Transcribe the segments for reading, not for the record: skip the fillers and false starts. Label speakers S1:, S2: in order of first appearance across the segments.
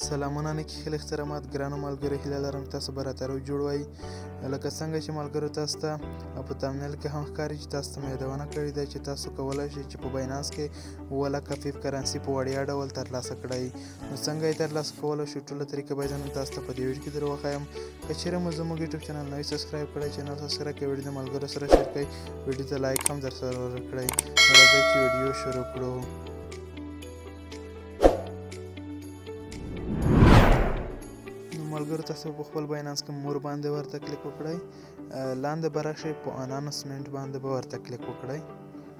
S1: سلامونه نیکې ښکلي احترامات ګرانو ملګرو، هیله لرم تاسو به راته روغ جوړ وئ. لکه څنګه چې ملګرو تاسو ته په تمنیل کې هم ښکاري چې تاسو ته مې یادونه کړې ده چې تاسو کولی شئ چې په باینانس کې 7,00,000 فیف کرنسي په وړیا ډول ترلاسه کړئ. نو څنګه یې ترلاسه کولی شئ ټوله طریقه به زه نن تاسو ته په دې ویډیو کې در وښایم. که چیرې مو زموږ یوټیوب چینل نوی سبسکرایب کړی، چینل سبسکرایب کړئ، ویډیو د ملګرو سره شیر کړئ، ویډیو ته لایک هم درسره ورکړئ. نو راځئ چې ویډیو شروع کړو. ملګرو تاسو په خپل باینانس کې مور باندې ورته کلیک وکړئ، لاندې به راشئ په انانسمنټ باندې به ورته کلیک وکړئ.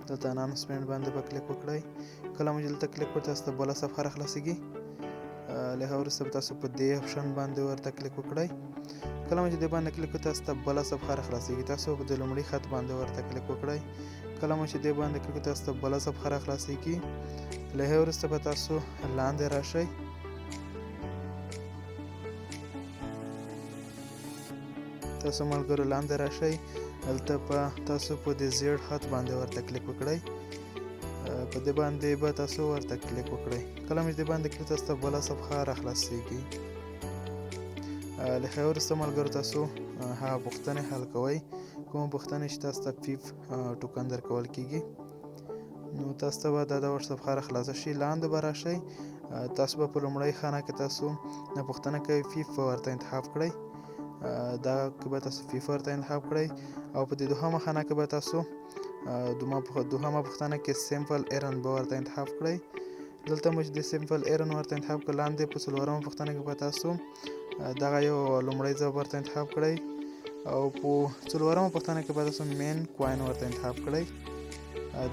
S1: دلته انانسمنټ باندې به کلیک وکړئ. کله مو چې دلته کلیک وکړئ تاسو ته بله صفحه راخلاصیږي. له هغه وروسته به تاسو په دې اپشن باندې ورته کلیک وکړئ. کله مو چې دې باندې کلیک وکړئ تاسو ته بله صفحه راخلاصیږي. تاسو په د لومړي خط باندې ورته کلیک وکړئ. کله مو چې دې باندې کلیک وکړئ تاسو ته بله صفحه راخلاصیږي. له هغې وروسته به تاسو لاندې راشئ. تاسو ملګرو لاندې راشئ. هلته په تاسو په دې زیړ خط باندې ورته کلیک وکړئ. په دې باندې به تاسو ورته کلیک وکړئ. کله مو چې دې باندې کلیک تاسو ته بله صفحه راخلاصیږي. له هغې وروسته ملګرو تاسو هغه پوښتنې حل کوئ، کومه پوښتنې چې تاسو ته فیف ټوکن درکول کیږي. نو تاسو ته به دا ډول صفحه راخلاصه شي. لاندې به راشئ. تاسو به په لومړۍ خانه کې تاسو پوښتنه کوي فیف ورته انتخاب کړئ. دا که به تاسو فیف ورته انتخاب کړئ، او په دې دوهمه خانه کې به تاسو دوهمه پوښتنه کې سیمپل ایرن به ورته انتخاب کړئ. دلته مو چې د سیمپل ایرن ورته انتخاب کړئ، لاندې په څلورمه پوښتنه کې به تاسو دغه یو لومړی ځواب ورته انتخاب کړئ، او په څلورمه پوښتنه کې به تاسو مین کوین ورته انتخاب کړئ.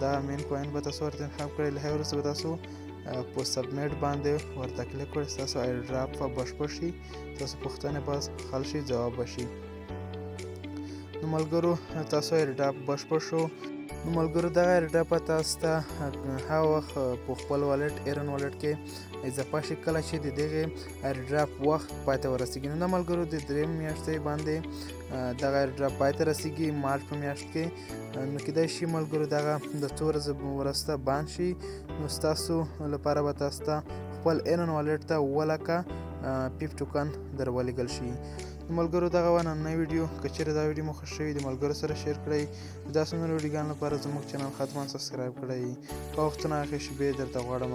S1: دا مین کوین به تاسو ورته انتخاب کړئ. له هغې وروسته به تاسو په سبمیټ باندې ورته کلیک کړئ. ستاسو ایرډراپ به بشپړ شي، ستاسو پوښتنې به حل شي، ځواب به شي. نو ملګرو تاسو ایرډراپ بشپړ شو. نو ملګرو دغه ایرډراپ به تاسو ته هغه وخت په خپل والټ ایرن والټ کې اضافه شي کله چې د دغې ایرډراپ وخت پای ته ورسیږي. نو دا ملګرو د درېیم میاشتې باندې دغه ایرډراپ پای ته رسیږي، مارچ په میاشت کې. نو کیدای شي ملګرو دغه د څو ورځې وروسته بند شي. نو ستاسو لپاره به تاسو ته خپل ایرن والټ ته 7,00,000 فیف ټوکن در ولېږل شي. ملګرو دغه وه نننۍ ویډیو. که چیرې دا ویډیو مو خوښ شوي د ملګرو سره شیر کړئ. د داسې نورو ویډیوګانو لپاره زموږ چینل حتما سبسکرایب کړئ. ښه وختونه ښې شېبې درته غواړم.